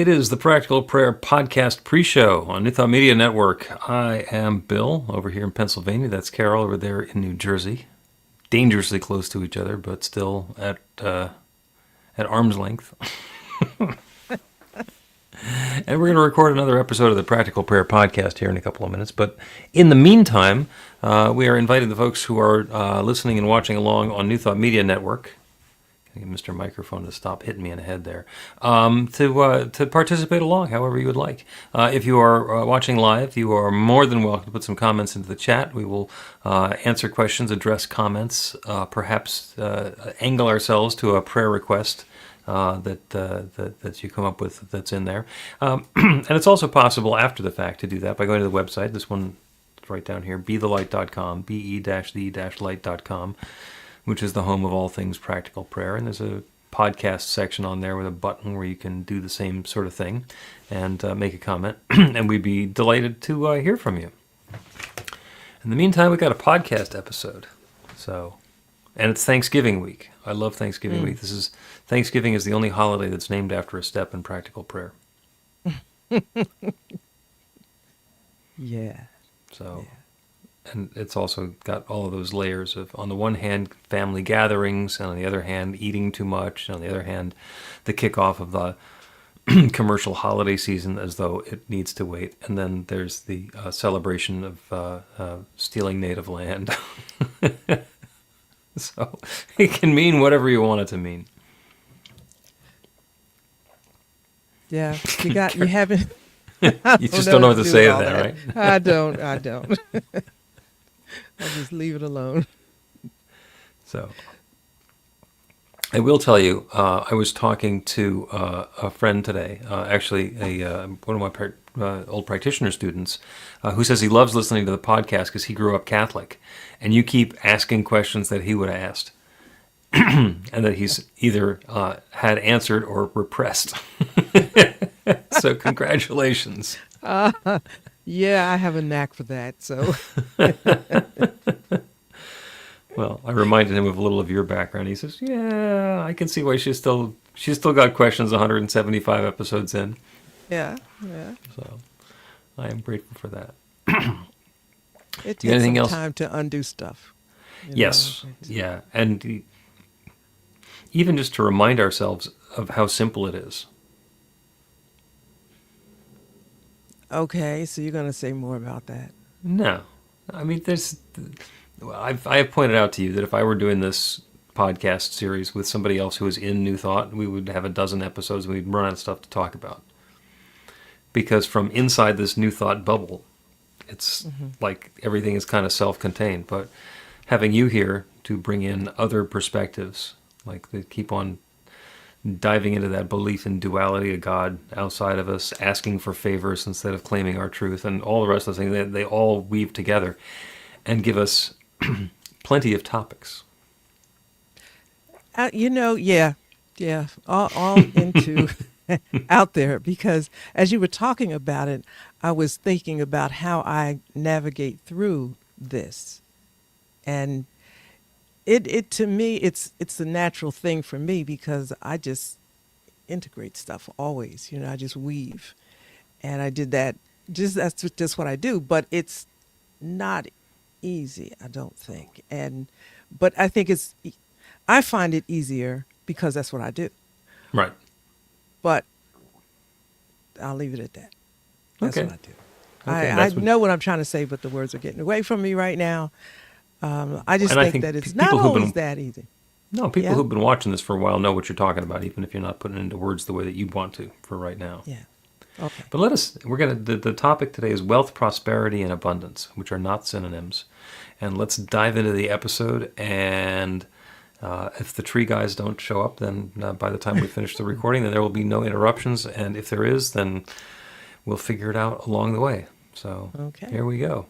It is the Practical Prayer Podcast pre-show on New Thought Media Network. I am Bill over here in Pennsylvania. That's Carol over there in New Jersey. Dangerously close to each other, but still at arm's length. And we're going to record another episode of the Practical Prayer Podcast here in a couple of minutes. But in the meantime, we are inviting the folks who are listening and watching along on New Thought Media Network. Get Mr. Microphone to stop hitting me in the head there. To participate along however you would like. If you are watching live, you are more than welcome to put some comments into the chat. We will answer questions, address comments, perhaps angle ourselves to a prayer request that you come up with that's in there. And it's also possible after the fact to do that by going to the website. This one is right down here, bethelight.com, be-the-light.com. which is the home of all things practical prayer. And there's a podcast section on there with a button where you can do the same sort of thing and make a comment. And we'd be delighted to hear from you. In the meantime, we got a podcast episode. And it's Thanksgiving week. I love Thanksgiving week. Thanksgiving is the only holiday that's named after a step in practical prayer. Yeah. So... Yeah. And it's also got all of those layers of, on the one hand, family gatherings, and on the other hand, eating too much, and on the other hand, the kickoff of the commercial holiday season as though it needs to wait. And then there's the celebration of stealing native land. So it can mean whatever you want it to mean. Yeah, you haven't... You just don't know what to say to that, right? I don't. I'll just leave it alone. So, I will tell you, I was talking to a friend today, actually one of my old practitioner students, who says he loves listening to the podcast because he grew up Catholic, and you keep asking questions that he would have asked, and that he's either had answered or repressed. So congratulations. Yeah, I have a knack for that, so. Well, I reminded him of a little of your background. He says, yeah, I can see why she's still got questions 175 episodes in. Yeah. So I am grateful for that. It takes some time to undo stuff. Yes, yeah. And even just to remind ourselves of how simple it is. Okay, so you're going to say more about that? No. I mean, I have pointed out to you that if I were doing this podcast series with somebody else who was in New Thought, we would have a dozen episodes and we'd run out of stuff to talk about. Because from inside this New Thought bubble, it's like everything is kind of self-contained. But having you here to bring in other perspectives, like they keep on diving into that belief in duality of God outside of us, asking for favors instead of claiming our truth, and all the rest of the things, they all weave together and give us plenty of topics. Yeah, all into out there, because as you were talking about it, I was thinking about how I navigate through this, and it to me, it's a natural thing for me because I just integrate stuff always. I just weave, and I did that. That's just what I do. But it's not easy, I don't think. But I think I find it easier because that's what I do. Right. But I'll leave it at that. That's what I do. Okay, I know what I'm trying to say, but the words are getting away from me right now. I just think that it's not always that easy. No, people who've been watching this for a while know what you're talking about, even if you're not putting it into words the way that you want to for right now. Yeah. Okay. But the topic today is wealth, prosperity, and abundance, which are not synonyms. And let's dive into the episode. And if the tree guys don't show up, then by the time we finish the recording, then there will be no interruptions. And if there is, then we'll figure it out along the way. So Here we go.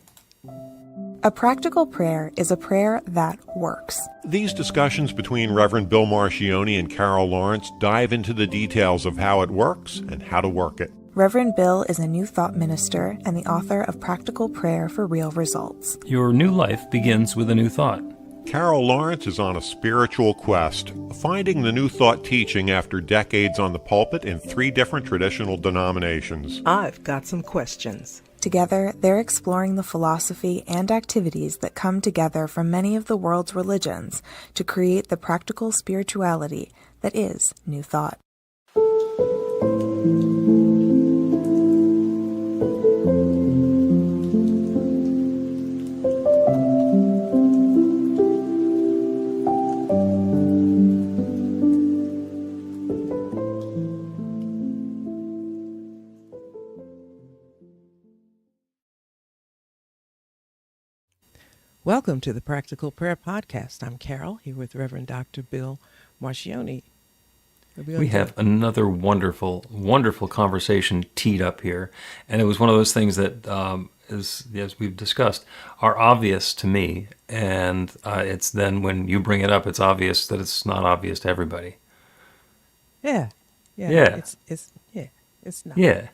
A practical prayer is a prayer that works. These discussions between Reverend Bill Marchiony and Carol Lawrence dive into the details of how it works and how to work it. Reverend Bill is a New Thought minister and the author of Practical Prayer for Real Results. Your new life begins with a new thought. Carol Lawrence is on a spiritual quest, finding the New Thought teaching after decades on the pulpit in 3 different traditional denominations. I've got some questions. Together, they're exploring the philosophy and activities that come together from many of the world's religions to create the practical spirituality that is New Thought. Welcome to the Practical Prayer Podcast. I'm Carol, here with Reverend Dr. Bill Marchiony. We have another wonderful, wonderful conversation teed up here. And it was one of those things that, as we've discussed, are obvious to me. And it's then when you bring it up, it's obvious that it's not obvious to everybody. Yeah. It's not. Yeah.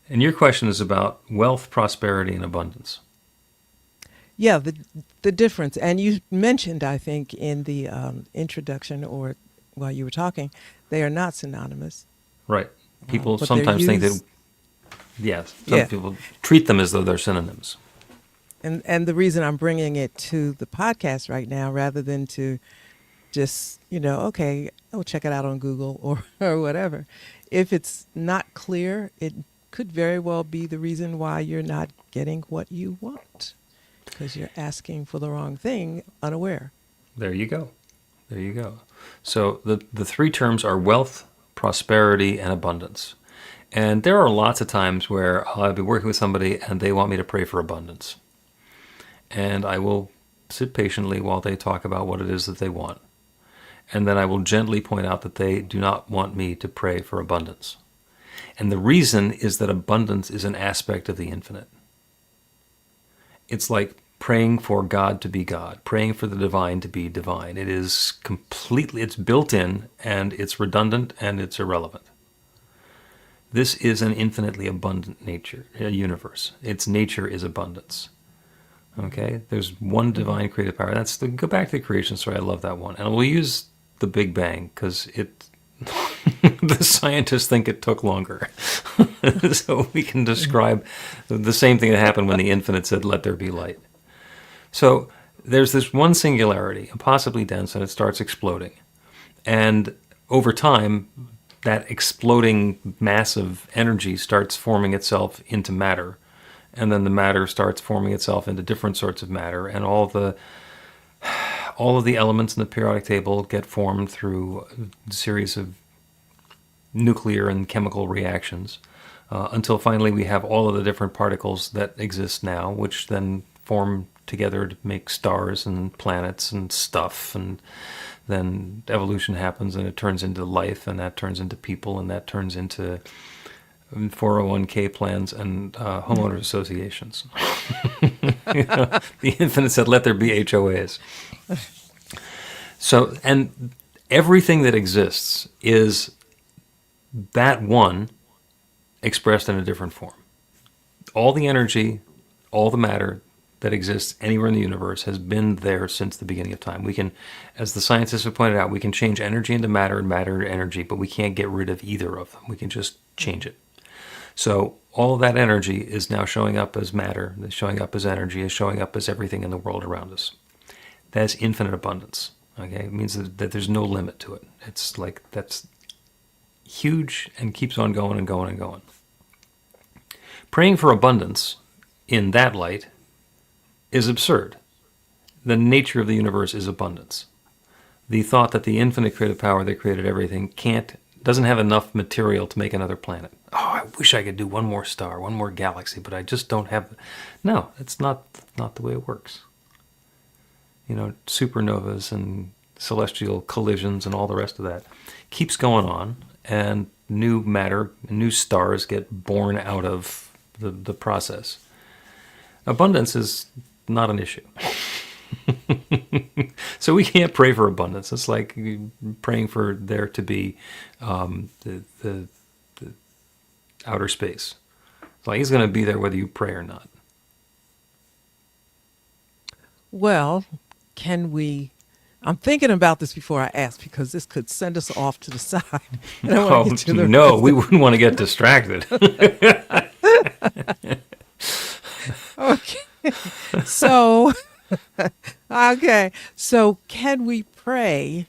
And your question is about wealth, prosperity, and abundance. Yeah, the difference. And you mentioned, I think, in the introduction or while you were talking, they are not synonymous. Right. People but sometimes think that, some people treat them as though they're synonyms. And the reason I'm bringing it to the podcast right now, rather than to just, check it out on Google or whatever. If it's not clear, it could very well be the reason why you're not getting what you want. Because you're asking for the wrong thing unaware. There you go. So the 3 terms are wealth, prosperity, and abundance. And there are lots of times where I'll be working with somebody and they want me to pray for abundance. And I will sit patiently while they talk about what it is that they want. And then I will gently point out that they do not want me to pray for abundance. And the reason is that abundance is an aspect of the infinite. It's like praying for God to be God, praying for the divine to be divine. It is completely, it's built in, and it's redundant, and it's irrelevant. This is an infinitely abundant universe. Its nature is abundance. Okay? There's one divine creative power. Go back to the creation story. I love that one. And we'll use the Big Bang, because the scientists think it took longer. So we can describe the same thing that happened when the infinite said, let there be light. So there's this one singularity, impossibly dense, and it starts exploding. And over time, that exploding mass of energy starts forming itself into matter. And then the matter starts forming itself into different sorts of matter. And all of the elements in the periodic table get formed through a series of nuclear and chemical reactions, until finally we have all of the different particles that exist now, which then form together to make stars and planets and stuff, and then evolution happens and it turns into life, and that turns into people, and that turns into 401k plans and homeowners associations. The infinite said, let there be HOAs. So, and everything that exists is that one expressed in a different form. All the energy, all the matter that exists anywhere in the universe has been there since the beginning of time. We can, as the scientists have pointed out, we can change energy into matter and matter into energy, but we can't get rid of either of them. We can just change it. So all of that energy is now showing up as matter, is showing up as energy, is showing up as everything in the world around us. That's infinite abundance. Okay, it means that there's no limit to it. It's like that's huge and keeps on going and going and going. Praying for abundance in that light is absurd. The nature of the universe is abundance. The thought that the infinite creative power that created everything doesn't have enough material to make another planet. Oh, I wish I could do one more star, one more galaxy, but I just don't have. No, it's not the way it works. Supernovas and celestial collisions and all the rest of that keeps going on, and new matter, new stars get born out of the process. Abundance is not an issue. So we can't pray for abundance. It's like praying for there to be the outer space. It's like he's going to be there whether you pray or not. Well, can we? I'm thinking about this before I ask because this could send us off to the side. And I want Oh, to get to the no, rest we of- wouldn't want to get distracted. Okay. So, okay. So, can we pray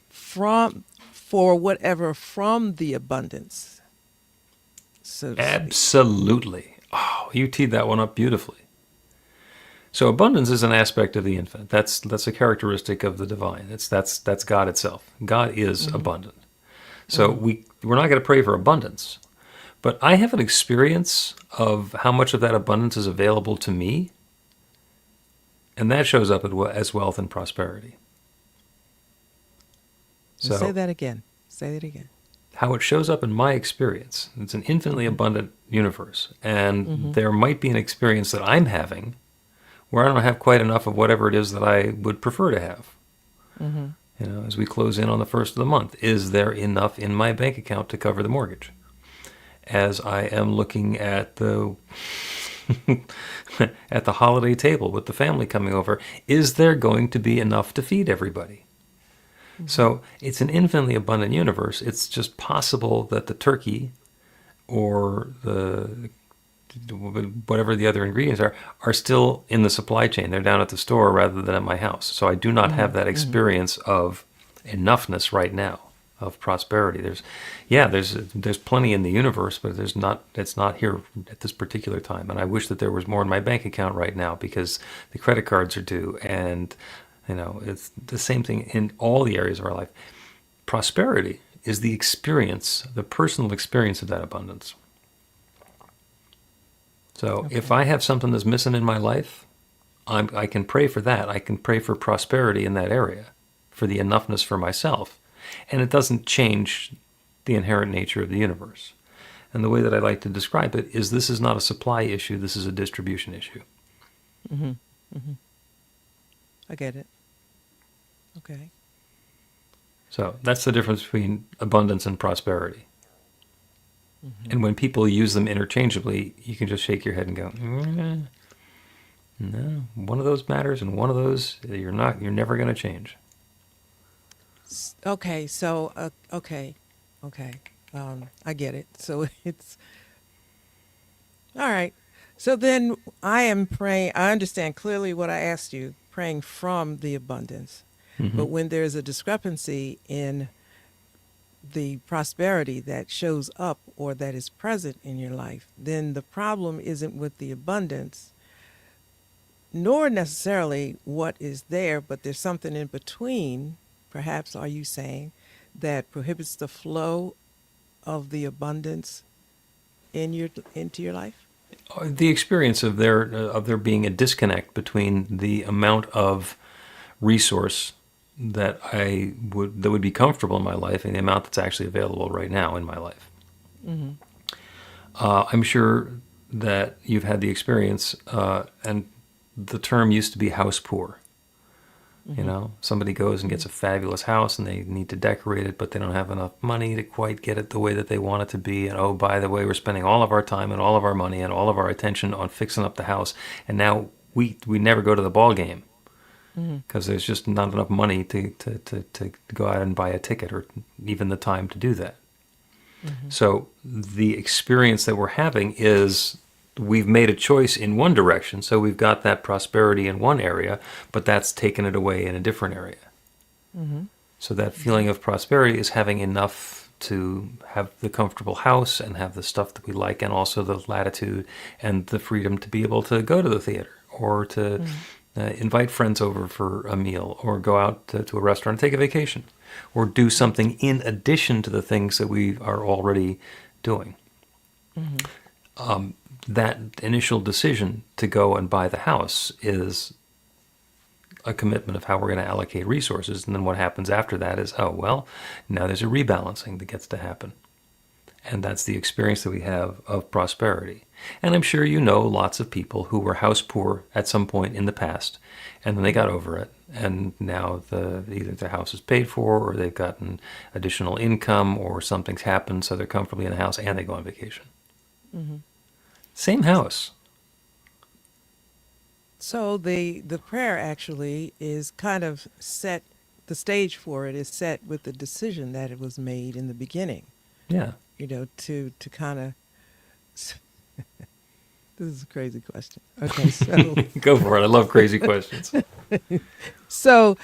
for whatever from the abundance? So to speak. Absolutely. Oh, you teed that one up beautifully. So abundance is an aspect of the infinite. That's a characteristic of the divine. That's God itself. God is abundant. So we're not going to pray for abundance, but I have an experience of how much of that abundance is available to me, and that shows up as wealth and prosperity. So Say that again. Say it again. how it shows up in my experience, it's an infinitely abundant universe, and there might be an experience that I'm having where I don't have quite enough of whatever it is that I would prefer to have. You know, as we close in on the first of the month, is there enough in my bank account to cover the mortgage? As I am looking at the at the holiday table with the family coming over, is there going to be enough to feed everybody? So it's an infinitely abundant universe. It's just possible that the turkey or the whatever the other ingredients are still in the supply chain. They're down at the store rather than at my house. So I do not have that experience of enoughness right now, of prosperity. There's plenty in the universe, but it's not here at this particular time. And I wish that there was more in my bank account right now because the credit cards are due, and it's the same thing in all the areas of our life. Prosperity is the experience, the personal experience of that abundance. So if I have something that's missing in my life, I can pray for that. I can pray for prosperity in that area, for the enoughness for myself. And it doesn't change the inherent nature of the universe. And the way that I like to describe it is this is not a supply issue, this is a distribution issue. I get it. Okay. So that's the difference between abundance and prosperity. And when people use them interchangeably, you can just shake your head and go, no, one of those matters and one of those you're never going to change. Okay. So, okay. I get it. So it's all right. So then I am praying. I understand clearly what I asked you, praying from the abundance. But when there's a discrepancy in the prosperity that shows up or that is present in your life, then the problem isn't with the abundance, nor necessarily what is there, but there's something in between, perhaps, are you saying, that prohibits the flow of the abundance into your life? The experience of there being a disconnect between the amount of resource that would be comfortable in my life and the amount that's actually available right now in my life. I'm sure that you've had the experience, and the term used to be house poor. Somebody goes and gets a fabulous house and they need to decorate it, but they don't have enough money to quite get it the way that they want it to be. And oh, by the way, we're spending all of our time and all of our money and all of our attention on fixing up the house, and now we never go to the ball game because there's just not enough money to go out and buy a ticket or even the time to do that. So the experience that we're having is we've made a choice in one direction, so we've got that prosperity in one area, but that's taken it away in a different area. So that feeling of prosperity is having enough to have the comfortable house and have the stuff that we like, and also the latitude and the freedom to be able to go to the theater or to invite friends over for a meal or go out to a restaurant and take a vacation or do something in addition to the things that we are already doing. That initial decision to go and buy the house is a commitment of how we're going to allocate resources. And then what happens after that is, oh, well, now there's a rebalancing that gets to happen. And that's the experience that we have of prosperity. And I'm sure you know lots of people who were house poor at some point in the past, and then they got over it. And now either their house is paid for, or they've gotten additional income, or something's happened, so they're comfortably in the house and they go on vacation. Same house. So the prayer actually is kind of set. The stage for it is set with the decision that it was made in the beginning. Yeah. To kind of. This is a crazy question. Okay, so Go for it. I love crazy questions. so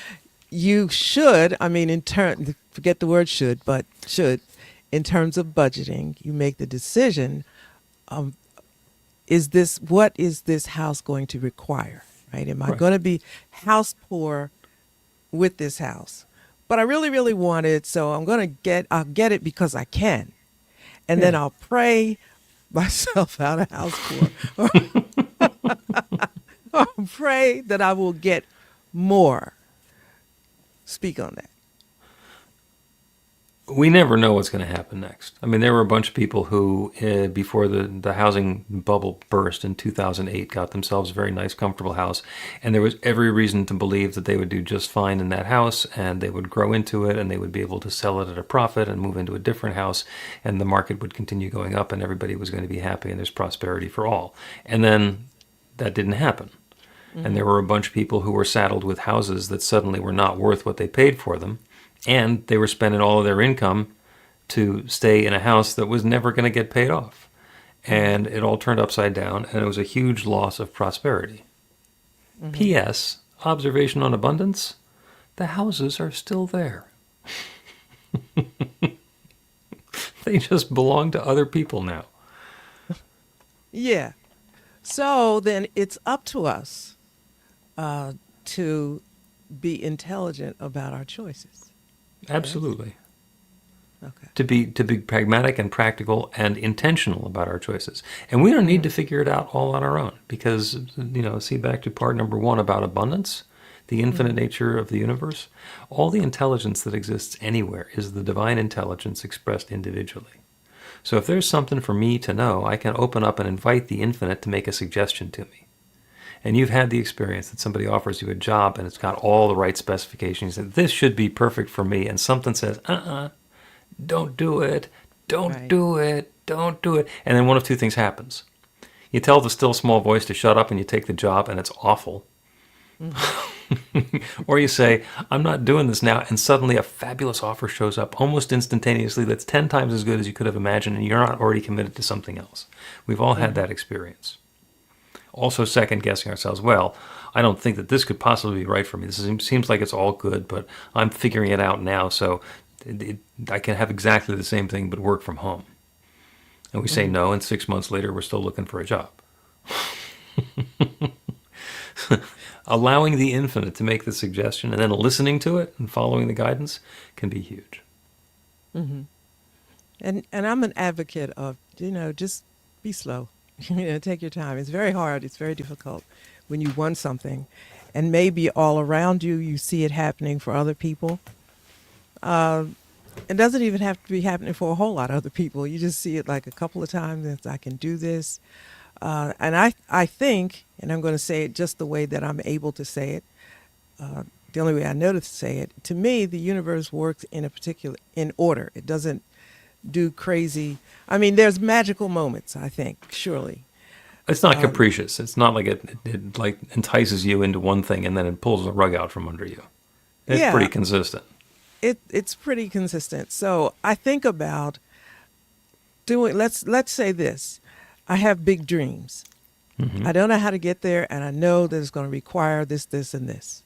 you should. I mean, in turn, forget the word should, but should, in terms of budgeting, you make the decision. What is this house going to require? Right? Am I Right. going to be house poor with this house? But I really, really want it, so I'll get it because I can. And then Yeah. I'll pray myself out of house poor. Or pray that I will get more. Speak on that. We never know what's going to happen next. I mean, there were a bunch of people who, before the housing bubble burst in 2008, got themselves a very nice, comfortable house. And there was every reason to believe that they would do just fine in that house, and they would grow into it, and they would be able to sell it at a profit and move into a different house, and the market would continue going up, and everybody was going to be happy, and there's prosperity for all. And then that didn't happen. And there were a bunch of people who were saddled with houses that suddenly were not worth what they paid for them. And they were spending all of their income to stay in a house that was never going to get paid off. And it all turned upside down, and it was a huge loss of prosperity. P.S. Observation on abundance, the houses are still there. They just belong to other people now. Yeah. So then it's up to us to be intelligent about our choices. Absolutely. Okay. To be pragmatic and practical and intentional about our choices. And we don't need to figure it out all on our own because, see back to part number 1 about abundance, the infinite nature of the universe. All the intelligence that exists anywhere is the divine intelligence expressed individually. So if there's something for me to know, I can open up and invite the infinite to make a suggestion to me. And you've had the experience that somebody offers you a job and it's got all the right specifications and this should be perfect for me, and something says, don't do it, don't Right. do it, don't do it. And then one of two things happens. You tell the still small voice to shut up and you take the job and it's awful. Or you say, I'm not doing this now, and suddenly a fabulous offer shows up almost instantaneously that's 10 times as good as you could have imagined, and you're not already committed to something else. We've all had that experience. Also second-guessing ourselves, well, I don't think that this could possibly be right for me. This seems like it's all good, but I'm figuring it out now, so I can have exactly the same thing but work from home. And we say no, and 6 months later we're still looking for a job. Allowing the infinite to make the suggestion and then listening to it and following the guidance can be huge. And I'm an advocate of, just be slow. Take your time. It's very hard. It's very difficult when you want something, and maybe all around you, you see it happening for other people. It doesn't even have to be happening for a whole lot of other people. You just see it like a couple of times, and I can do this. And I think, and I'm going to say it just the way that I'm able to say it, the only way I know to say it, to me, the universe works in order. It doesn't do crazy. I mean, there's magical moments, I think, surely. It's not capricious. It's not like it like entices you into one thing and then it pulls the rug out from under you. It's Yeah. pretty consistent. It's pretty consistent. So I think about doing, let's say this. I have big dreams. I don't know how to get there, and I know that it's going to require this, this, and this,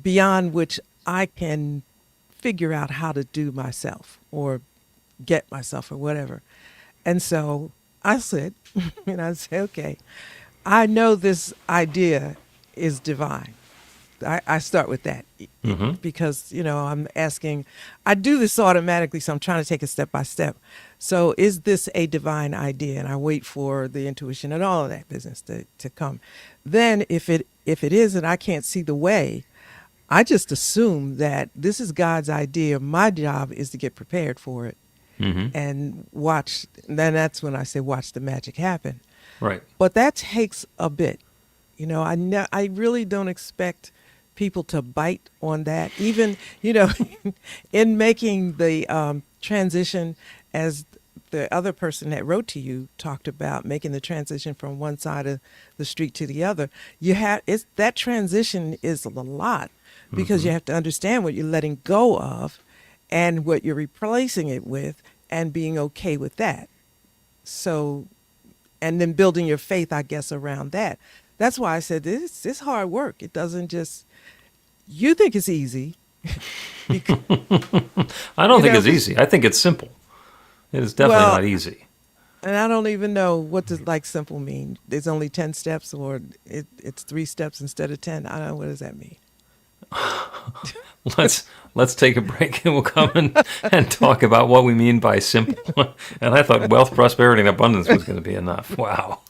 beyond which I can figure out how to do myself or get myself or whatever. And so I sit and I say, okay, I know this idea is divine. I start with that because, I'm asking, I do this automatically, so I'm trying to take it step by step. So is this a divine idea? And I wait for the intuition and all of that business to come. Then if it is and I can't see the way, I just assume that this is God's idea. My job is to get prepared for it and watch. Then that's when I say watch the magic happen. Right. But that takes a bit. I really don't expect people to bite on that. Even, in making the transition as the other person that wrote to you talked about making the transition from one side of the street to the other. That transition is a lot because you have to understand what you're letting go of and what you're replacing it with and being okay with that. So, and then building your faith, I guess, around that. That's why I said this hard work. It doesn't just, you think it's easy. I don't think it's easy. I think it's simple. It is definitely not easy. And I don't even know what does like simple mean. There's only 10 steps or it's 3 steps instead of 10. I don't know. What does that mean? Let's take a break and we'll come and talk about what we mean by simple. And I thought wealth, prosperity, and abundance was going to be enough. Wow.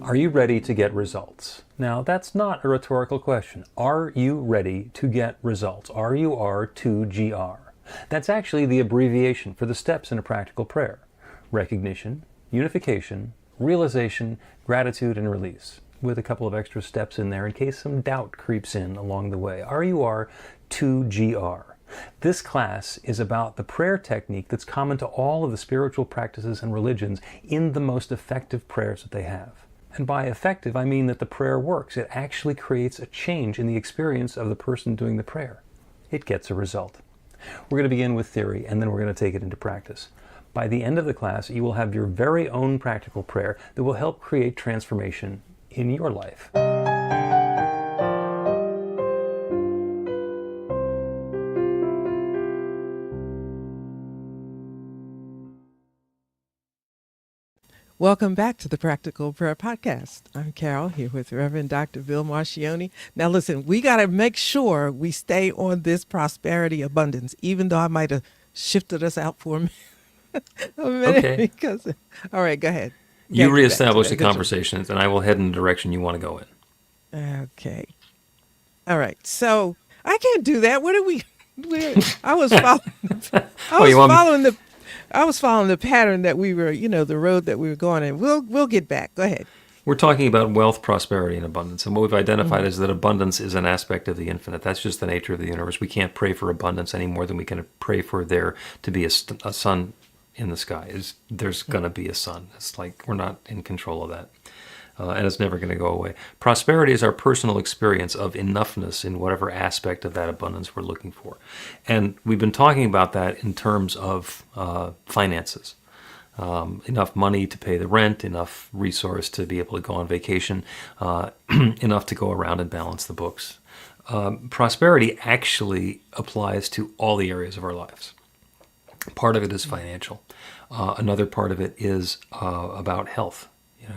Are you ready to get results? Now, that's not a rhetorical question. Are you ready to get results? RUR2GR. That's actually the abbreviation for the steps in a practical prayer. Recognition, unification, realization, gratitude, and release, with a couple of extra steps in there in case some doubt creeps in along the way. RUR2GR. This class is about the prayer technique that's common to all of the spiritual practices and religions in the most effective prayers that they have. And by effective, I mean that the prayer works. It actually creates a change in the experience of the person doing the prayer. It gets a result. We're going to begin with theory, and then we're going to take it into practice. By the end of the class, you will have your very own practical prayer that will help create transformation in your life. Welcome back to the Practical Prayer Podcast. I'm Carol, here with Reverend Dr. Bill Marchiony. Now listen, we got to make sure we stay on this prosperity abundance, even though I might have shifted us out for a minute. Okay. Because, all right, go ahead. You reestablish the conversations, and I will head in the direction you want to go in. Okay. All right. So I can't do that. I was following I was following the pattern that we were, the road that we were going in. We'll get back. Go ahead. We're talking about wealth, prosperity, and abundance. And what we've identified is that abundance is an aspect of the infinite. That's just the nature of the universe. We can't pray for abundance any more than we can pray for there to be a sun in the sky. There's going to be a sun. It's like we're not in control of that. And it's never going to go away. Prosperity is our personal experience of enoughness in whatever aspect of that abundance we're looking for. And we've been talking about that in terms of finances. Enough money to pay the rent, enough resource to be able to go on vacation, enough to go around and balance the books. Prosperity actually applies to all the areas of our lives. Part of it is financial. Another part of it is about health.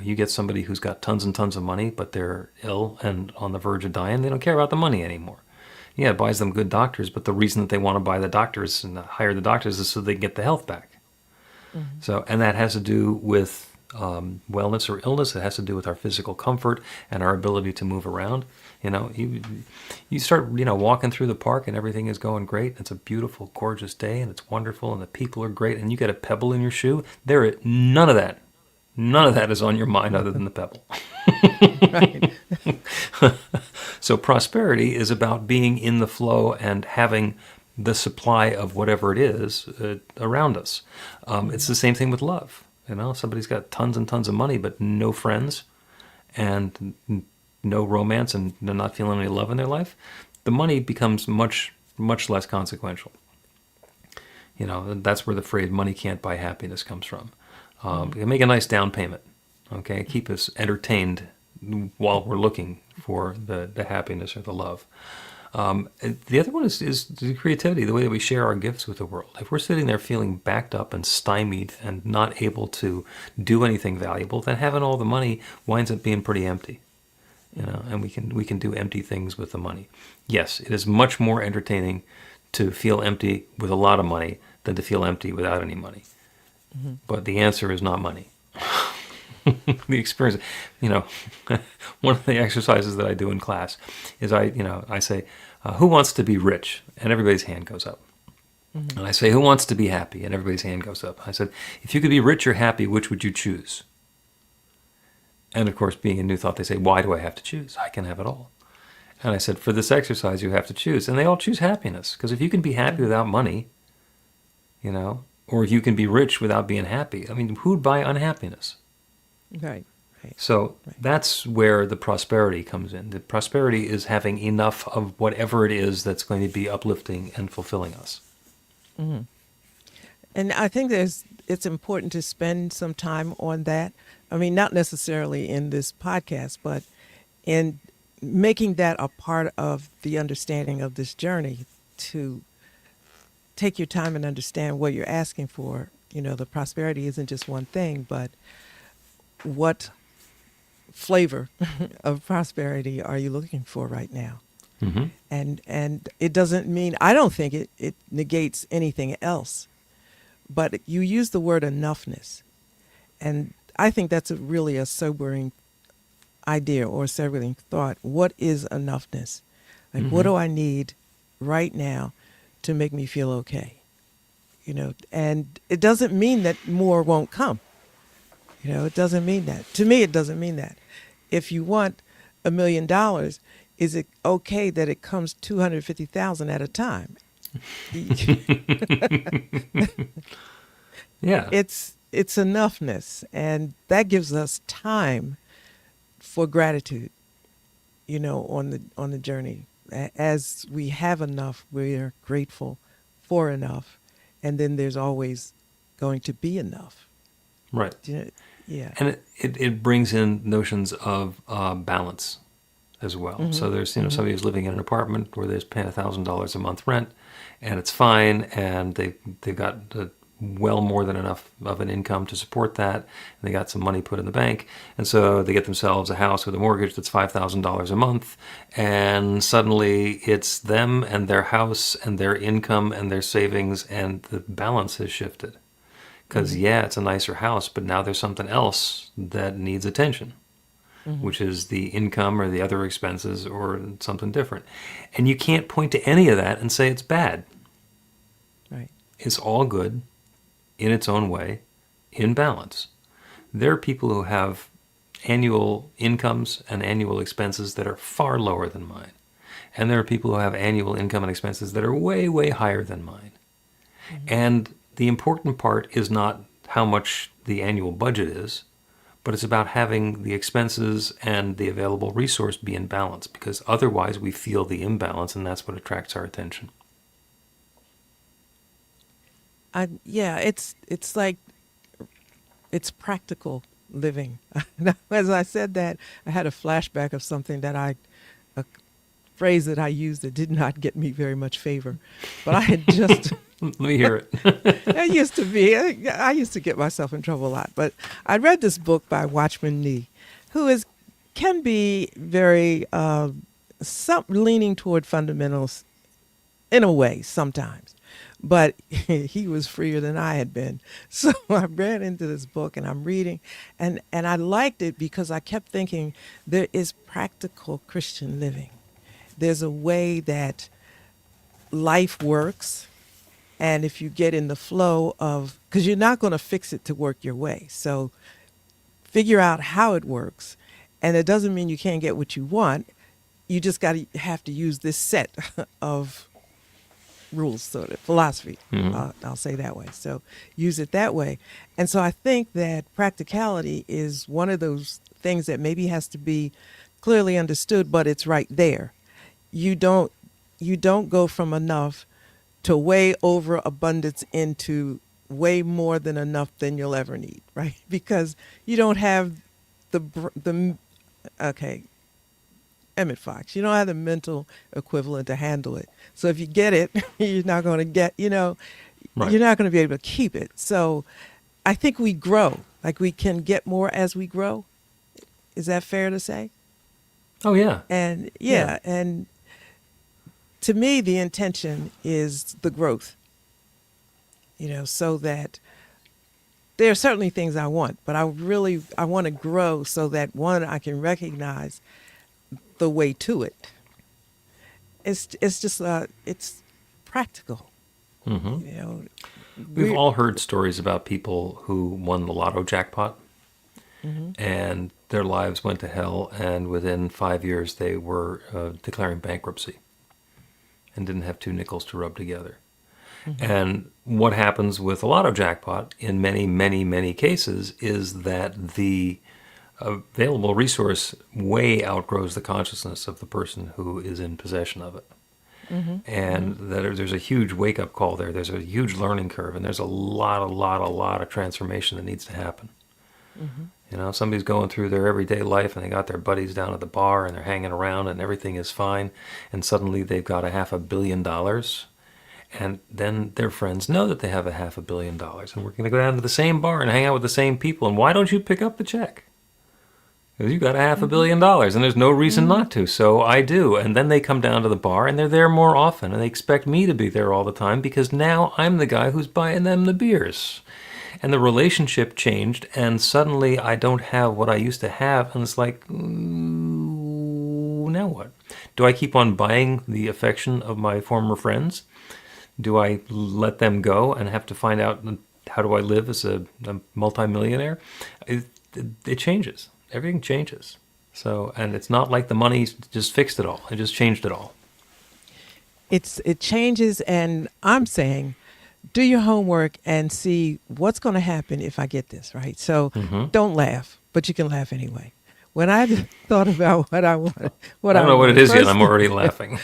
You get somebody who's got tons and tons of money, but they're ill and on the verge of dying. They don't care about the money anymore. Yeah, it buys them good doctors, but the reason that they want to buy the doctors and hire the doctors is so they can get the health back. Mm-hmm. And that has to do with wellness or illness. It has to do with our physical comfort and our ability to move around. You start walking through the park and everything is going great. It's a beautiful, gorgeous day and it's wonderful and the people are great. And you get a pebble in your shoe. None of that. None of that is on your mind other than the pebble. Right. So prosperity is about being in the flow and having the supply of whatever it is around us. It's the same thing with love. Somebody's got tons and tons of money, but no friends and no romance and they're not feeling any love in their life. The money becomes much, much less consequential. That's where the phrase money can't buy happiness comes from. Make a nice down payment, okay? Keep us entertained while we're looking for the happiness or the love. The other one is the creativity, the way that we share our gifts with the world. If we're sitting there feeling backed up and stymied and not able to do anything valuable, then having all the money winds up being pretty empty. And we can do empty things with the money. Yes, it is much more entertaining to feel empty with a lot of money than to feel empty without any money. Mm-hmm. But the answer is not money. The experience, one of the exercises that I do in class is I say, who wants to be rich? And everybody's hand goes up. Mm-hmm. And I say, who wants to be happy? And everybody's hand goes up. I said, if you could be rich or happy, which would you choose? And of course, being a New Thought, they say, why do I have to choose? I can have it all. And I said, for this exercise, you have to choose. And they all choose happiness. Because if you can be happy without money, or if you can be rich without being happy, I mean, who'd buy unhappiness? Right. Right. So that's where the prosperity comes in. The prosperity is having enough of whatever it is that's going to be uplifting and fulfilling us. Mm-hmm. And I think it's important to spend some time on that. I mean, not necessarily in this podcast, but in making that a part of the understanding of this journey, to take your time and understand what you're asking for. The prosperity isn't just one thing, but what flavor of prosperity are you looking for right now? Mm-hmm. And it doesn't mean, I don't think it negates anything else, but you use the word enoughness. And I think that's really a sobering idea or a sobering thought. What is enoughness? Like, what do I need right now to make me feel okay? And it doesn't mean that more won't come. It doesn't mean that. To me, it doesn't mean that. If you want $1 million, is it okay that it comes 250,000 at a time? Yeah. It's enoughness, and that gives us time for gratitude, on the journey. As we have enough, we're grateful for enough, and then there's always going to be enough. Right. Yeah. And it brings in notions of balance as well. Mm-hmm. So there's somebody who's living in an apartment where they're paying $1,000 a month rent, and it's fine, and they've got well more than enough of an income to support that, and they got some money put in the bank, and so they get themselves a house with a mortgage that's $5,000 a month, and suddenly it's them and their house and their income and their savings, and the balance has shifted. Because it's a nicer house, but now there's something else that needs attention, which is the income or the other expenses or something different. And you can't point to any of that and say it's bad. Right. It's all good in its own way, in balance. There are people who have annual incomes and annual expenses that are far lower than mine. And there are people who have annual income and expenses that are way, way higher than mine. And the important part is not how much the annual budget is, but it's about having the expenses and the available resource be in balance, because otherwise we feel the imbalance, and that's what attracts our attention. It's like, it's practical living. As I said that, I had a flashback of something a phrase that I used that did not get me very much favor, but I had just... Let me hear it. It used to be. I used to get myself in trouble a lot. But I read this book by Marchiony, who can be very leaning toward fundamentals in a way sometimes. But he was freer than I had been. So I read into this book, and I'm reading, and I liked it because I kept thinking there is practical Christian living. There's a way that life works. And if you get in the flow of, because you're not going to fix it to work your way. So figure out how it works. And it doesn't mean you can't get what you want. You just have to use this set of rules, sort of philosophy. I'll say that way. So use it that way. And so I think that practicality is one of those things that maybe has to be clearly understood, but it's right there. You don't go from enough to way over abundance into way more than enough than you'll ever need, right? Because you don't have Emmett Fox, you don't have the mental equivalent to handle it. So if you get it, you're not going to get, Right. You're not going to be able to keep it. So I think we grow, like we can get more as we grow. Is that fair to say? Oh, yeah. And Yeah. and to me, the intention is the growth, so that there are certainly things I want, but I want to grow so that, one, I can recognize the way to it. It's just, it's practical. We've all heard stories about people who won the lotto jackpot. and their lives went to hell, and within 5 years they were declaring bankruptcy and didn't have two nickels to rub together. And what happens with a lot of jackpot in many, many, many cases is that the available resource way outgrows the consciousness of the person who is in possession of it. And that there's a huge wake-up call there. There's a huge learning curve, and there's a lot of transformation that needs to happen. You know, somebody's going through their everyday life, and they got their buddies down at the bar, and they're hanging around, and everything is fine, and suddenly they've got $500 million, and then their friends know that they have $500 million, and we're going to go down to the same bar and hang out with the same people, and why don't you pick up the check? Because you got $500 million, and there's no reason not to, so I do. And then they come down to the bar, and they're there more often, and they expect me to be there all the time, because now I'm the guy who's buying them the beers. And the relationship changed, and suddenly I don't have what I used to have, and it's like, now what? Do I keep on buying the affection of my former friends? Do I let them go and have to find out how do I live as a multimillionaire? It changes. Everything changes. So, and it's not like the money just fixed it all. It just changed it all. It changes, and I'm saying, do your homework and see what's going to happen if I get this, right? So don't laugh, but you can laugh anyway. When I thought about what I wanted, I don't know what it is yet. I'm already laughing.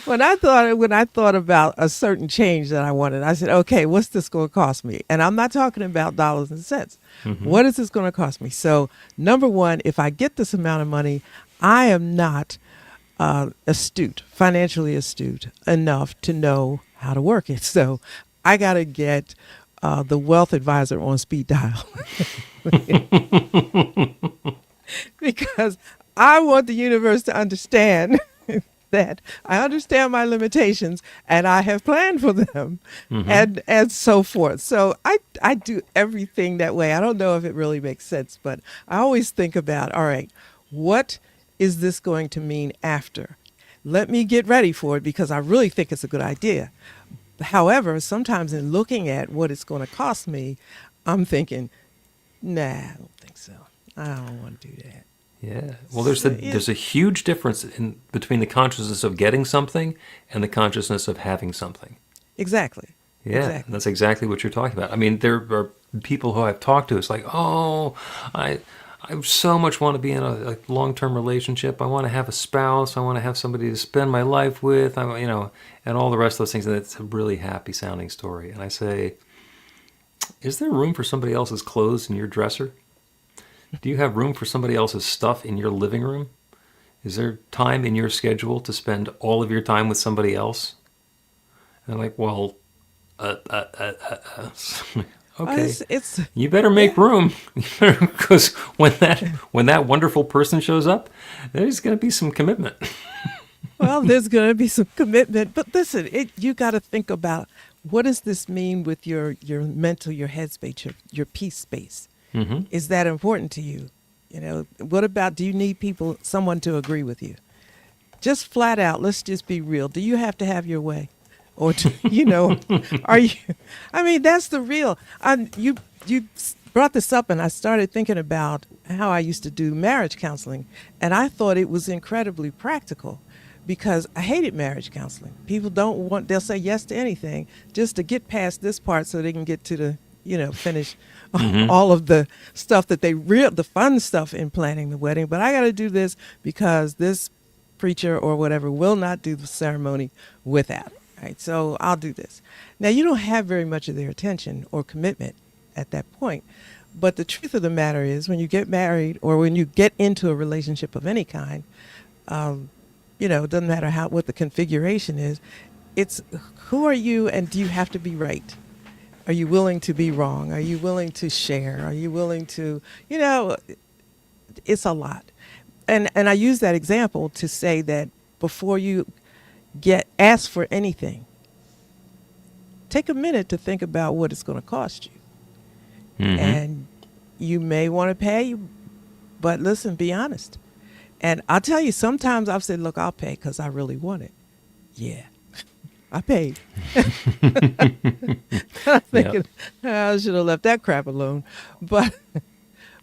When I thought about a certain change that I wanted, I said, okay, what's this going to cost me? And I'm not talking about dollars and cents. What is this going to cost me? So, number one, if I get this amount of money, I am not financially astute enough to know how to work it. So I got to get the wealth advisor on speed dial. Because I want the universe to understand that I understand my limitations and I have planned for them and so forth. So I do everything that way. I don't know if it really makes sense, but I always think about, all right, what is this going to mean after? Let me get ready for it because I really think it's a good idea. However, sometimes in looking at what it's going to cost me, I'm thinking, nah, I don't think so. I don't want to do that. Yeah. Well, there's a huge difference between the consciousness of getting something and the consciousness of having something. Exactly. Yeah, exactly. That's exactly what you're talking about. I mean, there are people who I've talked to. It's like, oh, I so much want to be in a long-term relationship. I want to have a spouse. I want to have somebody to spend my life with. And all the rest of those things. And it's a really happy-sounding story. And I say, is there room for somebody else's clothes in your dresser? Do you have room for somebody else's stuff in your living room? Is there time in your schedule to spend all of your time with somebody else? And I'm like, well, okay. You better make room, because when that wonderful person shows up, there's going to be some commitment. Well, there's going to be some commitment, but listen, you got to think about, what does this mean with your mental, your headspace, your peace space? Is that important to you? What about, do you need someone to agree with you? Just flat out, let's just be real. Do you have to have your way? Or, are you, I mean, that's the real, you brought this up and I started thinking about how I used to do marriage counseling, and I thought it was incredibly practical because I hated marriage counseling. People they'll say yes to anything just to get past this part so they can get to the, finish all of the stuff that the fun stuff in planning the wedding. But I got to do this because this preacher or whatever will not do the ceremony without it. Right? So I'll do this. Now, you don't have very much of their attention or commitment at that point. But the truth of the matter is, when you get married or when you get into a relationship of any kind, it doesn't matter what the configuration is. It's who are you, and do you have to be right? Are you willing to be wrong? Are you willing to share? Are you willing to, it's a lot. And I use that example to say that before you ask for anything, take a minute to think about what it's going to cost you. And you may want to pay, but listen, be honest. And I'll tell you, sometimes I've said, look, I'll pay because I really want it. Yeah. I paid. I'm thinking, I should have left that crap alone. But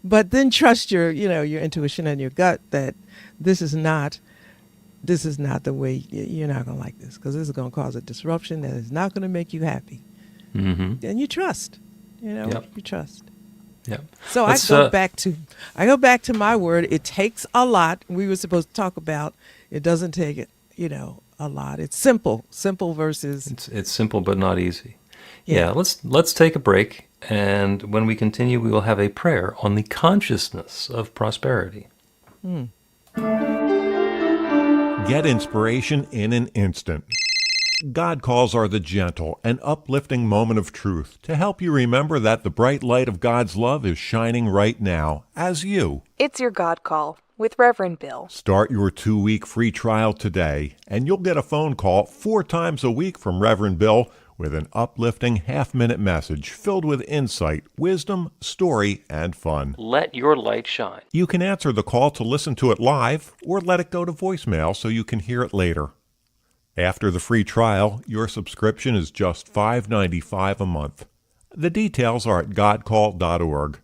but then trust your intuition and your gut that this is not the way. You're not going to like this because this is going to cause a disruption that is not going to make you happy. Mm-hmm. And you trust. Yep. You trust. Yep. So Let's, I go back to my word. It takes a lot. We were supposed to talk about it doesn't take a lot. It's simple versus It's simple but not easy. Yeah. Yeah, let's take a break, and when we continue, we will have a prayer on the consciousness of prosperity. Get inspiration in an instant. God calls are the gentle and uplifting moment of truth to help you remember that the bright light of God's love is shining right now as you It's your God Call with Reverend Bill. start your 2-week free trial today, and you'll get a phone call 4 times a week from Reverend Bill with an uplifting half-minute message filled with insight, wisdom, story, and fun. Let your light shine. You can answer the call to listen to it live or let it go to voicemail so you can hear it later. After the free trial, your subscription is just $5.95 a month. The details are at godcall.org.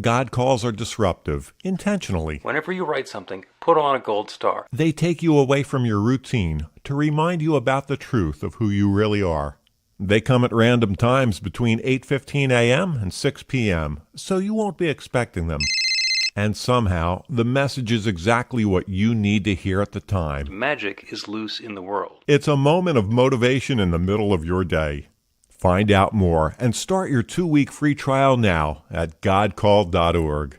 God calls are disruptive, intentionally. Whenever you write something, put on a gold star. They take you away from your routine to remind you about the truth of who you really are. They come at random times between 8:15 a.m. and 6 p.m., so you won't be expecting them. And somehow, the message is exactly what you need to hear at the time. Magic is loose in the world. It's a moment of motivation in the middle of your day. Find out more and start your 2-week free trial now at godcall.org.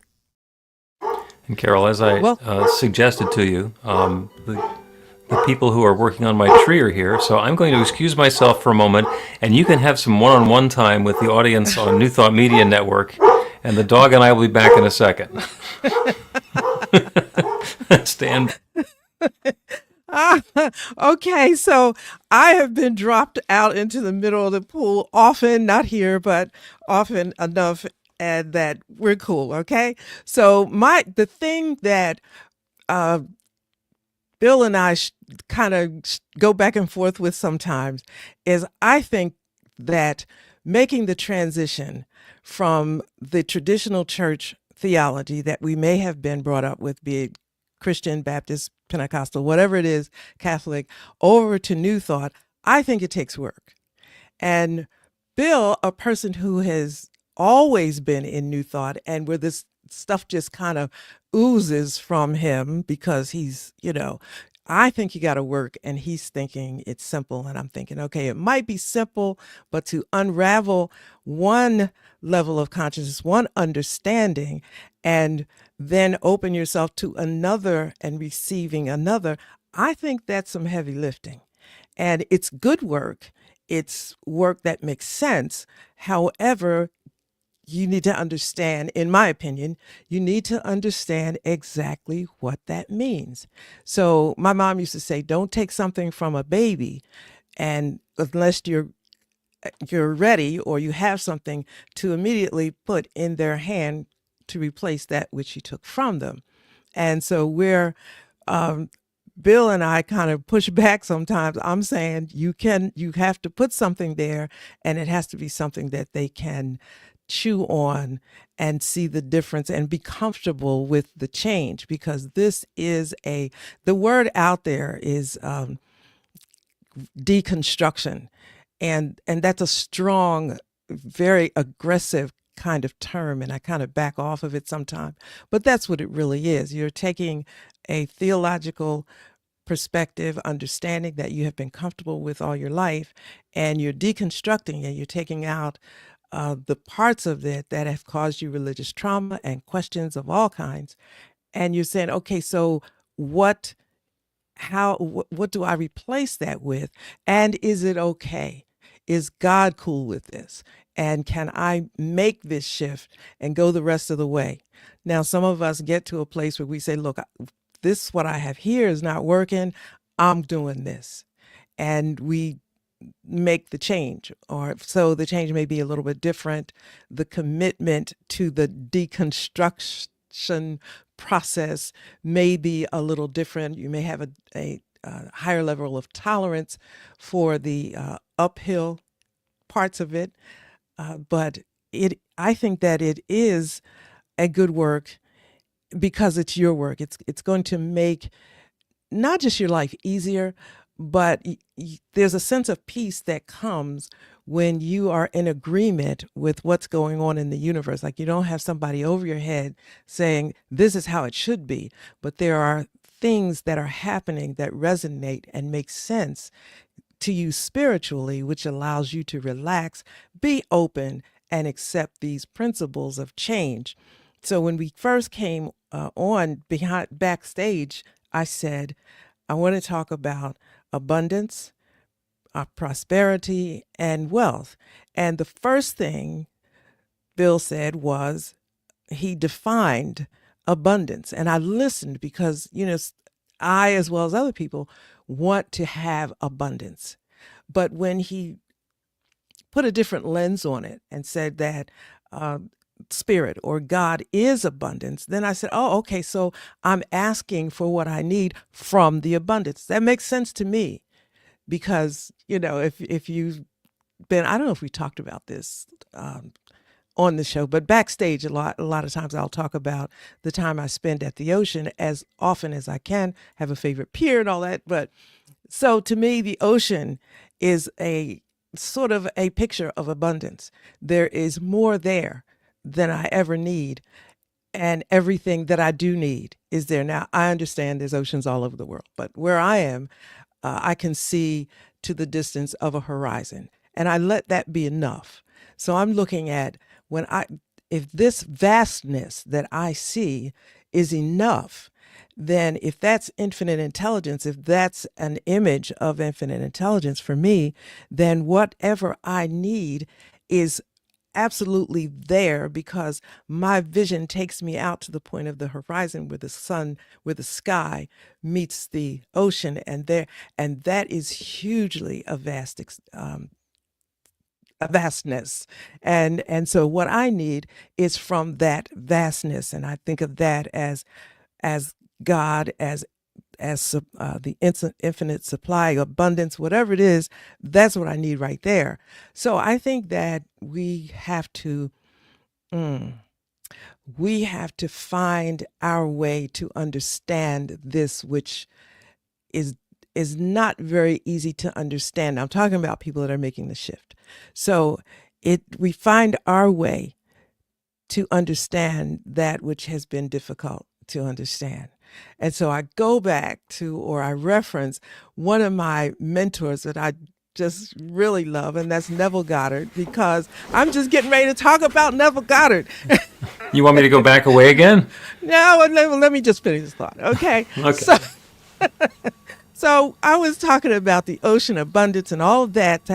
And Carol, as I suggested to you, the people who are working on my tree are here, so I'm going to excuse myself for a moment, and you can have some one-on-one time with the audience on New Thought Media Network, and the dog and I will be back in a second. Stand. Okay, so I have been dropped out into the middle of the pool often, not here, but often enough, and that we're cool. Okay, so the thing that Bill and I kind of go back and forth with sometimes is I think that making the transition from the traditional church theology that we may have been brought up with, be it Christian, Baptist, Pentecostal, whatever it is, Catholic, over to New Thought, I think it takes work. And Bill, a person who has always been in New Thought and where this stuff just kind of oozes from him because he's, I think you got to work, and he's thinking it's simple. And I'm thinking, okay, it might be simple, but to unravel one level of consciousness, one understanding, and then open yourself to another and receiving another, I think that's some heavy lifting. And it's good work. It's work that makes sense. However, you need to understand, in my opinion, you need to understand exactly what that means. So my mom used to say, don't take something from a baby and unless you're ready or you have something to immediately put in their hand to replace that which you took from them. And so Bill and I kind of push back sometimes. I'm saying you have to put something there, and it has to be something that they can chew on and see the difference and be comfortable with the change, because this is the word out there is deconstruction. And that's a strong, very aggressive kind of term, and I kind of back off of it sometimes. But that's what it really is. You're taking a theological perspective, understanding that you have been comfortable with all your life, and you're deconstructing it. You're taking out the parts of it that have caused you religious trauma and questions of all kinds. And you're saying, okay, so what do I replace that with? And is it okay? Is God cool with this? And can I make this shift and go the rest of the way? Now, some of us get to a place where we say, look, this, what I have here is not working. I'm doing this. And we make the change, or so the change may be a little bit different. The commitment to the deconstruction process may be a little different. You may have higher level of tolerance for the uphill parts of it. But I think that it is a good work because it's your work. It's going to make not just your life easier, but there's a sense of peace that comes when you are in agreement with what's going on in the universe. Like you don't have somebody over your head saying, this is how it should be, but there are things that are happening that resonate and make sense to you spiritually, which allows you to relax, be open, and accept these principles of change. So when we first came on backstage, I said, I want to talk about abundance, prosperity, and wealth. And the first thing Bill said was he defined abundance. And I listened because, I, as well as other people, want to have abundance. But when he put a different lens on it and said that spirit or God is abundance, then I said, oh, okay, so I'm asking for what I need from the abundance. That makes sense to me because, if you've been, I don't know if we talked about this on the show, but backstage a lot of times I'll talk about the time I spend at the ocean as often as I can, have a favorite pier and all that. But so to me, the ocean is a sort of a picture of abundance. There is more there than I ever need. And everything that I do need is there. Now, I understand there's oceans all over the world, but where I am, I can see to the distance of a horizon. And I let that be enough. So I'm looking at if this vastness that I see is enough, then if that's infinite intelligence, if that's an image of infinite intelligence for me, then whatever I need is absolutely there because my vision takes me out to the point of the horizon where the sun, where the sky meets the ocean, and that is hugely a vastness. And so what I need is from that vastness. And I think of that as God, as the infinite supply, abundance, whatever it is, that's what I need right there. So I think that we have to find our way to understand this, which is not very easy to understand. I'm talking about people that are making the shift. So we find our way to understand that which has been difficult to understand. And so I go back to, or I reference one of my mentors that I just really love, and that's Neville Goddard, because I'm just getting ready to talk about Neville Goddard. You want me to go back away again? No, let me just finish this thought, okay? Okay. So I was talking about the ocean abundance and all of that,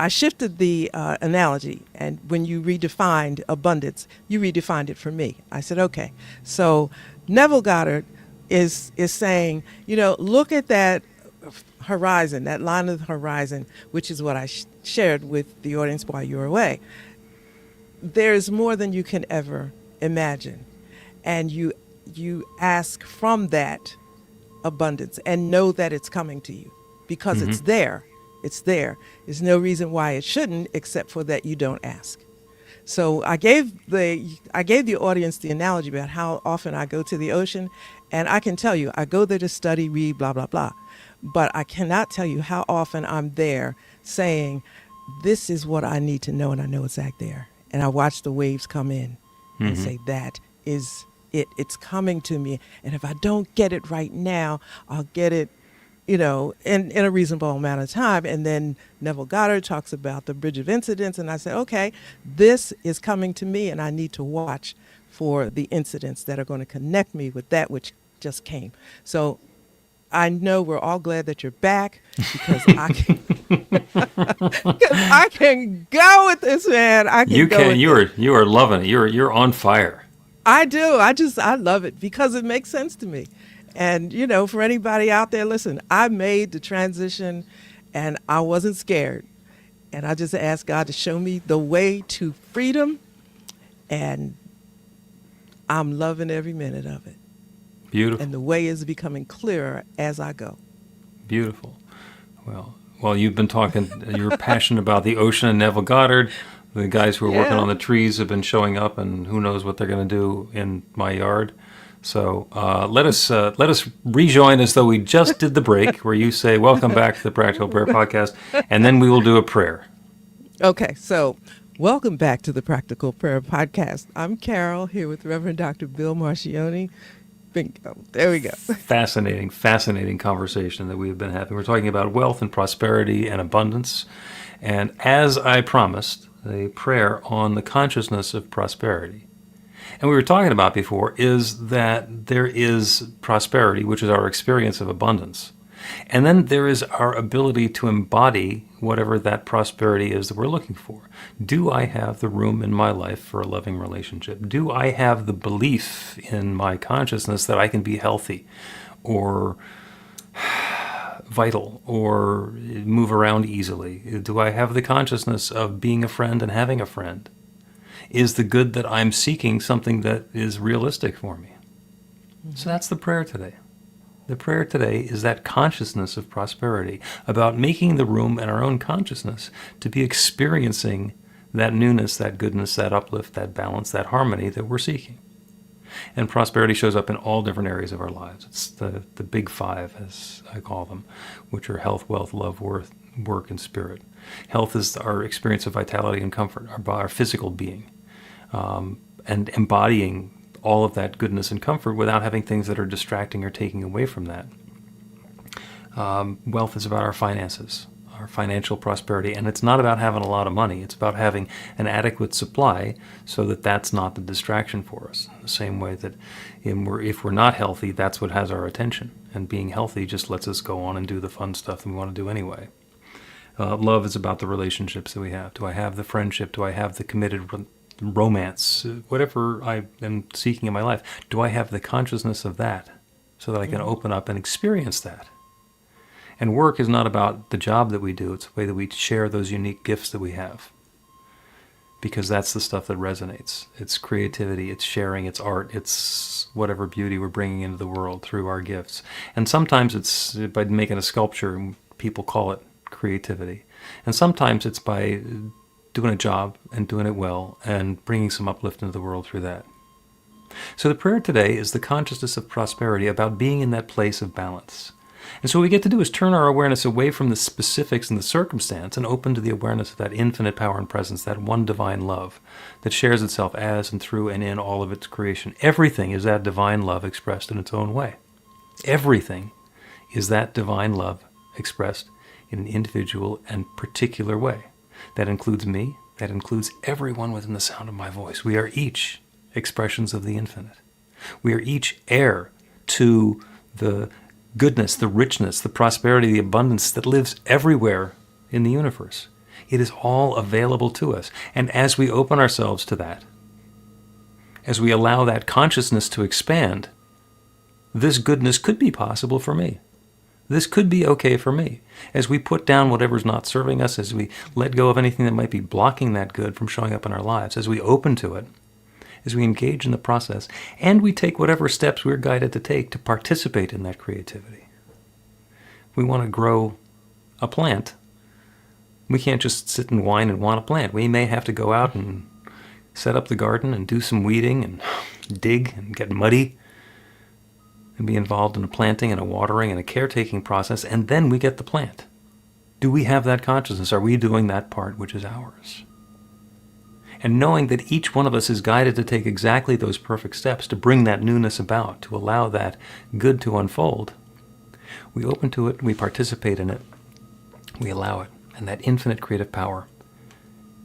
I shifted the analogy, and when you redefined abundance, you redefined it for me. I said, okay, so Neville Goddard is saying, look at that horizon, that line of the horizon, which is what I shared with the audience while you were away. There's more than you can ever imagine, and you ask from that abundance and know that it's coming to you because it's there. It's there. There's no reason why it shouldn't, except for that you don't ask. So I gave the audience the analogy about how often I go to the ocean, and I can tell you, I go there to study, read, blah, blah, blah. But I cannot tell you how often I'm there saying, this is what I need to know, and I know it's back there. And I watch the waves come in and say, that is it. It's coming to me. And if I don't get it right now, I'll get it in a reasonable amount of time. And then Neville Goddard talks about the bridge of incidents. And I said, okay, this is coming to me, and I need to watch for the incidents that are going to connect me with that which just came. So I know we're all glad that you're back because I can go with this, man. You are loving it. You're on fire. I do. I love it because it makes sense to me. And, for anybody out there, listen, I made the transition and I wasn't scared. And I just asked God to show me the way to freedom. And I'm loving every minute of it. Beautiful. And the way is becoming clearer as I go. Beautiful. Well, you've been talking, you're passionate about the ocean and Neville Goddard. The guys who are working Yeah. on the trees have been showing up, and who knows what they're going to do in my yard. So let us rejoin as though we just did the break, where you say, "Welcome back to the Practical Prayer Podcast," and then we will do a prayer. Okay, so welcome back to the Practical Prayer Podcast. I'm Carol, here with Reverend Dr. Bill Marchiony. Bingo. There we go. Fascinating conversation that we've been having. We're talking about wealth and prosperity and abundance. And as I promised, a prayer on the consciousness of prosperity. And we were talking about before is that there is prosperity, which is our experience of abundance. And then there is our ability to embody whatever that prosperity is that we're looking for. Do I have the room in my life for a loving relationship? Do I have the belief in my consciousness that I can be healthy or vital or move around easily? Do I have the consciousness of being a friend and having a friend? Is the good that I'm seeking something that is realistic for me? So that's the prayer today. The prayer today is that consciousness of prosperity, about making the room in our own consciousness to be experiencing that newness, that goodness, that uplift, that balance, that harmony that we're seeking. And prosperity shows up in all different areas of our lives. It's the big five, as I call them, which are health, wealth, love, work, and spirit. Health is our experience of vitality and comfort, our physical being, and embodying all of that goodness and comfort without having things that are distracting or taking away from that. Wealth is about our finances, our financial prosperity, and it's not about having a lot of money. It's about having an adequate supply so that that's not the distraction for us. The same way that if we're not healthy, that's what has our attention, and being healthy just lets us go on and do the fun stuff that we want to do anyway. Love is about the relationships that we have. Do I have the friendship? Do I have the committed romance, whatever I am seeking in my life? Do I have the consciousness of that so that I can open up and experience that? And work is not about the job that we do. It's the way that we share those unique gifts that we have, because that's the stuff that resonates. It's creativity, it's sharing, it's art, it's whatever beauty we're bringing into the world through our gifts. And sometimes it's by making a sculpture, and people call it creativity. And sometimes it's by doing a job and doing it well and bringing some uplift into the world through that. So the prayer today is the consciousness of prosperity, about being in that place of balance. And so what we get to do is turn our awareness away from the specifics and the circumstance and open to the awareness of that infinite power and presence, that one divine love that shares itself as and through and in all of its creation. Everything is that divine love expressed in its own way. Everything is that divine love expressed in an individual and particular way. That includes me. That includes everyone within the sound of my voice. We are each expressions of the infinite. We are each heir to the goodness, the richness, the prosperity, the abundance that lives everywhere in the universe. It is all available to us. And as we open ourselves to that, as we allow that consciousness to expand, this goodness could be possible for me. This could be okay for me. As we put down whatever's not serving us, as we let go of anything that might be blocking that good from showing up in our lives, as we open to it, as we engage in the process, and we take whatever steps we're guided to take to participate in that creativity. If we want to grow a plant, we can't just sit and whine and want a plant. We may have to go out and set up the garden and do some weeding and dig and get muddy and be involved in a planting and a watering and a caretaking process, and then we get the plant. Do we have that consciousness? Are we doing that part which is ours? And knowing that each one of us is guided to take exactly those perfect steps to bring that newness about, to allow that good to unfold, we open to it, we participate in it, we allow it, and that infinite creative power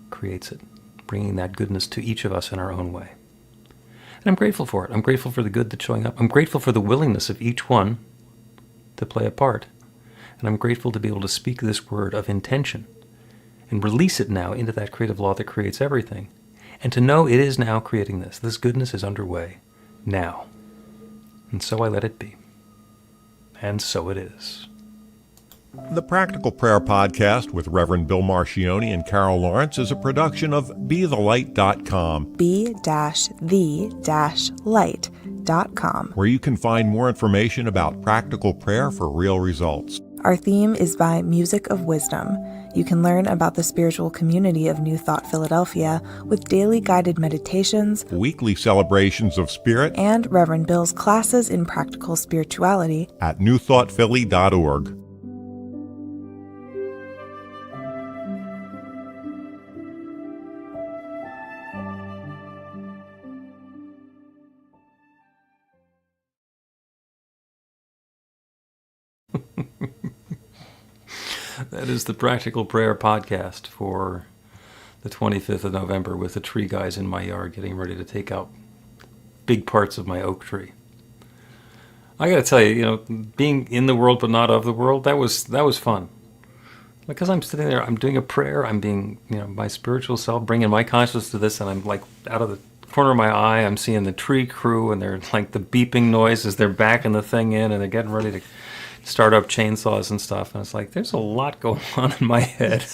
creates it, bringing that goodness to each of us in our own way. And I'm grateful for it. I'm grateful for the good that's showing up. I'm grateful for the willingness of each one to play a part. And I'm grateful to be able to speak this word of intention and release it now into that creative law that creates everything. And to know it is now creating this. This goodness is underway now. And so I let it be. And so it is. The Practical Prayer Podcast with Reverend Bill Marchiony and Carol Lawrence is a production of BeTheLight.com, be-the-light.com, where you can find more information about practical prayer for real results. Our theme is by Music of Wisdom. You can learn about the spiritual community of New Thought Philadelphia with daily guided meditations, Weekly celebrations of spirit and Reverend Bill's classes in practical spirituality at newthoughtphilly.org. That is the Practical Prayer Podcast for the 25th of November with the tree guys in my yard getting ready to take out big parts of my oak tree. I got to tell you, being in the world but not of the world, that was fun. Because I'm sitting there, I'm doing a prayer, I'm being, my spiritual self, bringing my consciousness to this, and I'm like out of the corner of my eye, I'm seeing the tree crew, and they're like the beeping noise as they're backing the thing in, and they're getting ready to start up chainsaws and stuff. And it's like, there's a lot going on in my head.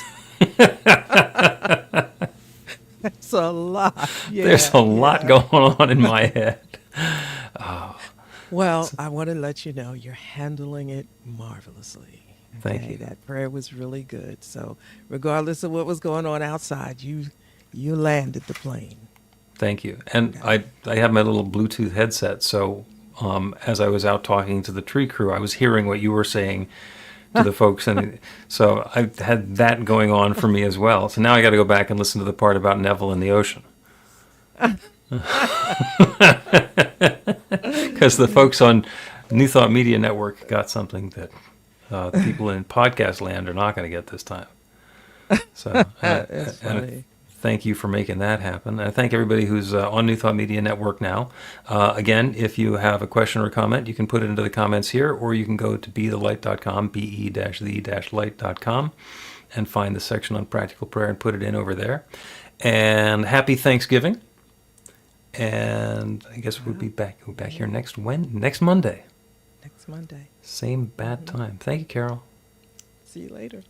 That's a lot. Yeah, there's a lot going on in my head. Well, I want to let you know you're handling it marvelously. Thank you. That prayer was really good. So regardless of what was going on outside, you landed the plane. Thank you. And I have my little Bluetooth headset, so as I was out talking to the tree crew, I was hearing what you were saying to the folks, and so I had that going on for me as well. So now I got to go back and listen to the part about Neville in the ocean, because the folks on New Thought Media Network got something that people in podcast land are not going to get this time. So That's funny. thank you for making that happen. I thank everybody who's on New Thought Media Network now. Again, if you have a question or a comment, you can put it into the comments here, or you can go to BeTheLight.com, be-the-light.com, and find the section on practical prayer and put it in over there. And happy Thanksgiving. And I guess we'll be back here next Monday. Next Monday. Same bad time. Thank you, Carol. See you later.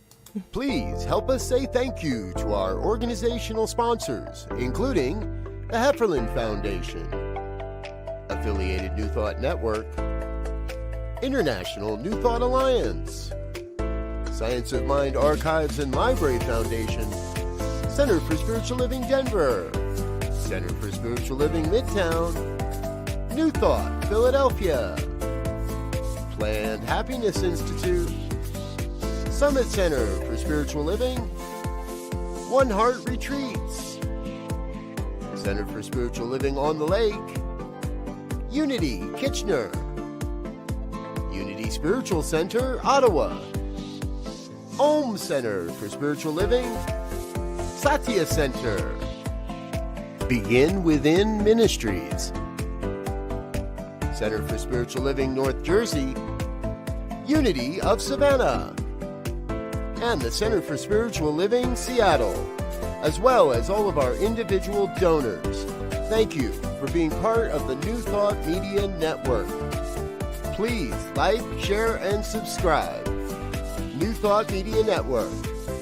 Please help us say thank you to our organizational sponsors, including the Hefferland Foundation, Affiliated New Thought Network, International New Thought Alliance, Science of Mind Archives and Library Foundation, Center for Spiritual Living Denver, Center for Spiritual Living Midtown, New Thought Philadelphia, Planned Happiness Institute, Summit Center for Spiritual Living, One Heart Retreats, Center for Spiritual Living on the Lake, Unity Kitchener, Unity Spiritual Center Ottawa, Om Center for Spiritual Living, Satya Center, Begin Within Ministries, Center for Spiritual Living North Jersey, Unity of Savannah, and the Center for Spiritual Living Seattle, as well as all of our individual donors. Thank you for being part of the New Thought Media Network. Please like, share, and subscribe. New Thought Media Network,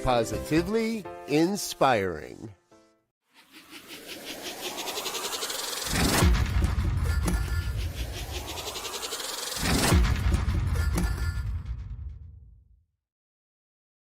positively inspiring.